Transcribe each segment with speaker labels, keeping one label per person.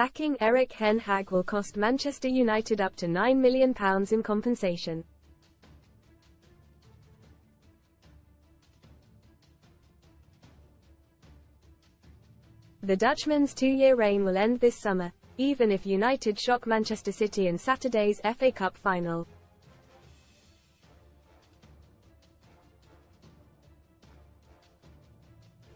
Speaker 1: Sacking Erik Ten Hag will cost Manchester United up to £9 million in compensation. The Dutchman's two-year reign will end this summer, even if United shock Manchester City in Saturday's FA Cup final.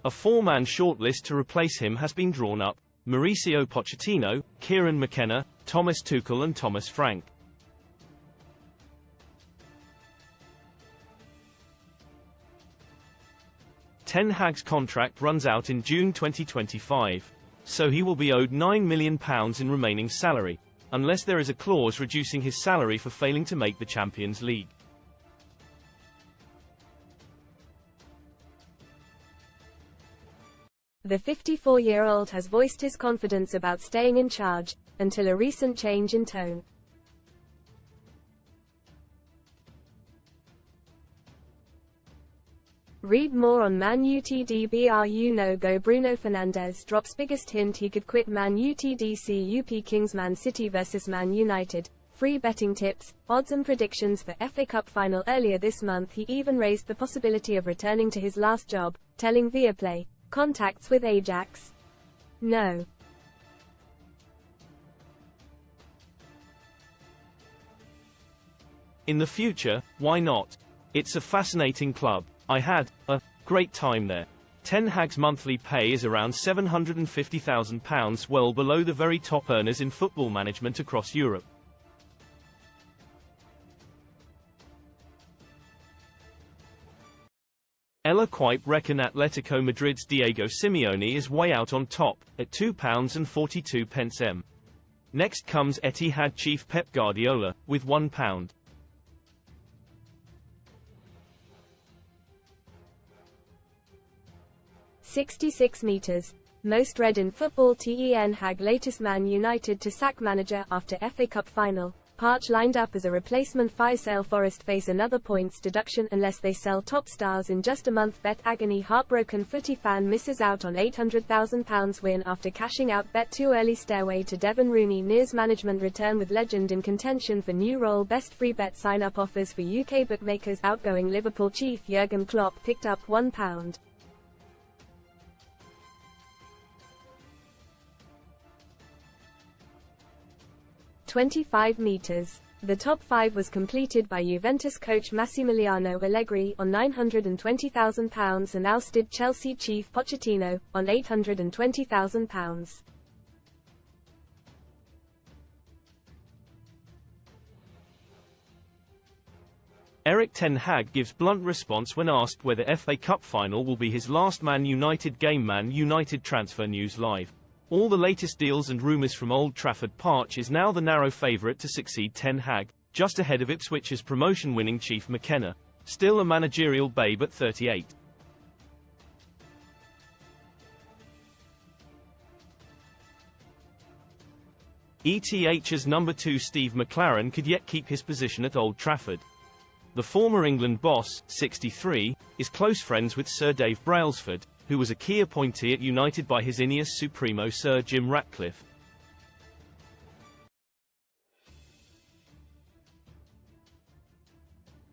Speaker 2: A four-man shortlist to replace him has been drawn up: Mauricio Pochettino, Kieran McKenna, Thomas Tuchel and Thomas Frank. Ten Hag's contract runs out in June 2025, so he will be owed £9 million in remaining salary, unless there is a clause reducing his salary for failing to make the Champions League.
Speaker 1: The 54-year-old has voiced his confidence about staying in charge, until a recent change in tone. Read more on Man UTD no-go. Bruno Fernandes drops biggest hint he could quit Man UTD Cup Kings. Man City vs Man United. Free betting tips, odds and predictions for FA Cup final. Earlier this month he even raised the possibility of returning to his last job, telling Viaplay, "Contacts with Ajax? No.
Speaker 2: In the future, why not? It's a fascinating club. I had a great time there." Ten Hag's monthly pay is around £750,000, well below the very top earners in football management across Europe. El Equipe reckon Atletico Madrid's Diego Simeone is way out on top, at £2.42 m. Next comes Etihad chief Pep Guardiola, with £1.
Speaker 1: 66 meters. Most read in football. Ten Hag latest Man United to sack manager after FA Cup final. Parch lined up as a replacement. Faisal Forest face another points deduction unless they sell top stars in just a month. Bet agony. Heartbroken footy fan misses out on £800,000 win after cashing out. Bet too early. Stairway to Devon Rooney nears management return with legend in contention for new role. Best free bet sign-up offers for UK bookmakers. Outgoing Liverpool chief Jurgen Klopp picked up £1. 25 meters. The top 5 was completed by Juventus coach Massimiliano Allegri on £920,000 and ousted Chelsea chief Pochettino on £820,000.
Speaker 2: Erik Ten Hag gives blunt response when asked whether FA Cup final will be his last Man United game. Man United transfer news live. All the latest deals and rumours from Old Trafford. Parch is now the narrow favourite to succeed Ten Hag, just ahead of Ipswich's promotion-winning chief McKenna, still a managerial babe at 38. ETH's number 2 Steve McClaren could yet keep his position at Old Trafford. The former England boss, 63, is close friends with Sir Dave Brailsford, who was a key appointee at United by his Ineos Supremo Sir Jim Ratcliffe.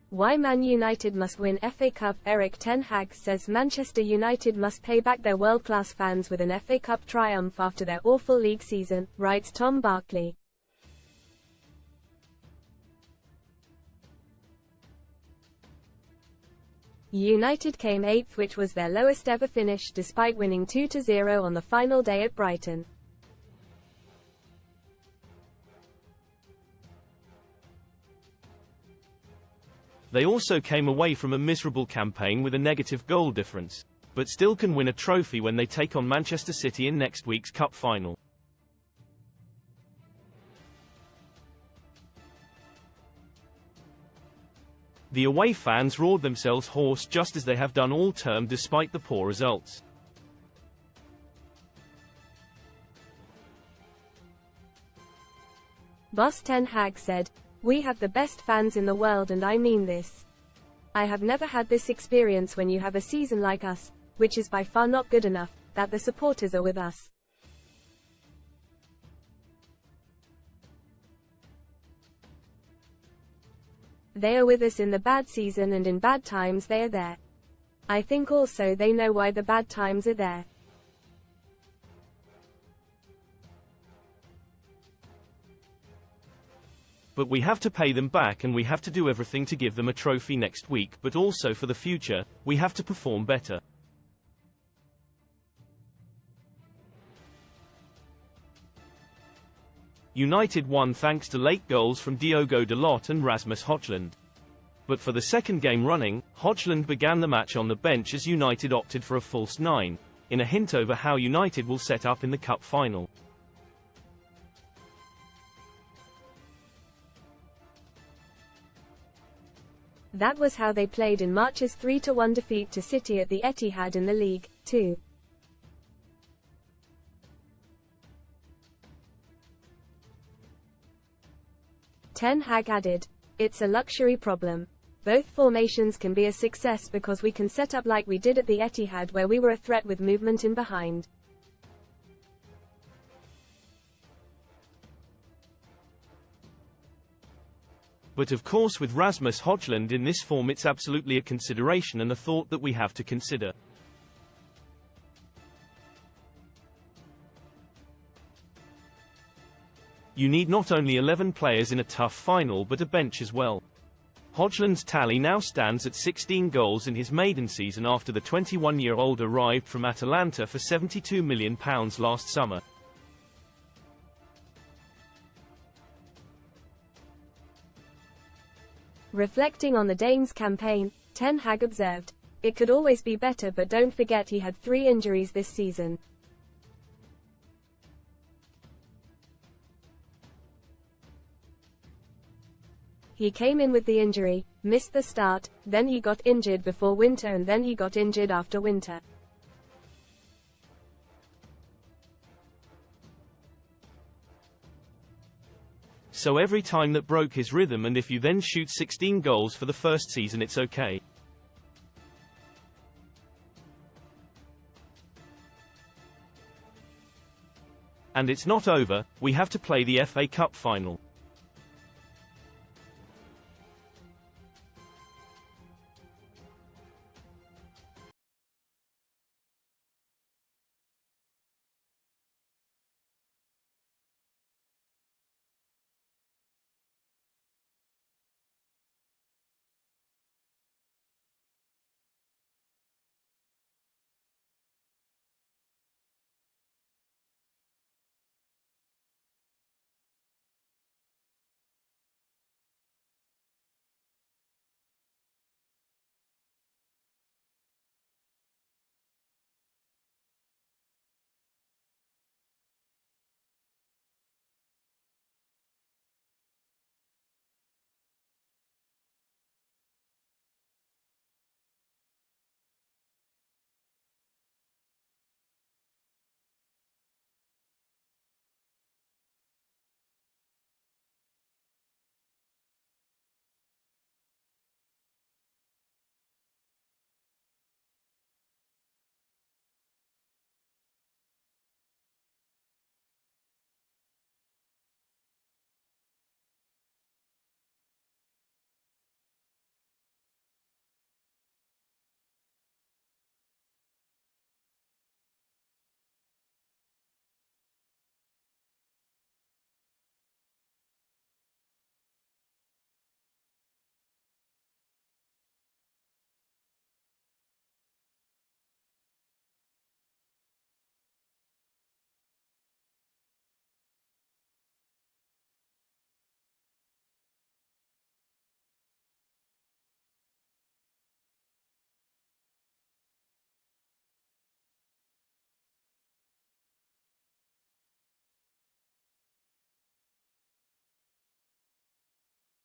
Speaker 1: Why Man United must win FA Cup. Erik Ten Hag says Manchester United must pay back their world-class fans with an FA Cup triumph after their awful league season, writes Tom Barkley. United came 8th, which was their lowest ever finish, despite winning 2-0 on the final day at Brighton.
Speaker 2: They also came away from a miserable campaign with a negative goal difference, but still can win a trophy when they take on Manchester City in next week's cup final. The away fans roared themselves hoarse just as they have done all term despite the poor results.
Speaker 1: Boss Ten Hag said, "We have the best fans in the world and I mean this. I have never had this experience when you have a season like us, which is by far not good enough, that the supporters are with us." They are with us in the bad season, and in bad times they are there. I think also they know why the bad times are there.
Speaker 2: But we have to pay them back, and we have to do everything to give them a trophy next week, but also for the future, we have to perform better. United won thanks to late goals from Diogo Dalot and Rasmus Højlund. But for the second game running, Højlund began the match on the bench as United opted for a false nine, in a hint over how United will set up in the cup final.
Speaker 1: That was how they played in March's 3-1 defeat to City at the Etihad in the League, too. Ten Hag added, "It's a luxury problem. Both formations can be a success because we can set up like we did at the Etihad, where we were a threat with movement in behind.
Speaker 2: But of course with Rasmus Højlund in this form it's absolutely a consideration and a thought that we have to consider. You need not only 11 players in a tough final but a bench as well." Højlund's tally now stands at 16 goals in his maiden season after the 21-year-old arrived from Atalanta for £72 million last summer.
Speaker 1: Reflecting on the Danes' campaign, Ten Hag observed, "It could always be better, but don't forget he had 3 injuries this season. He came in with the injury, missed the start, then he got injured before winter, and then he got injured after winter.
Speaker 2: So every time that broke his rhythm, and if you then shoot 16 goals for the first season it's okay. And it's not over, we have to play the FA Cup final.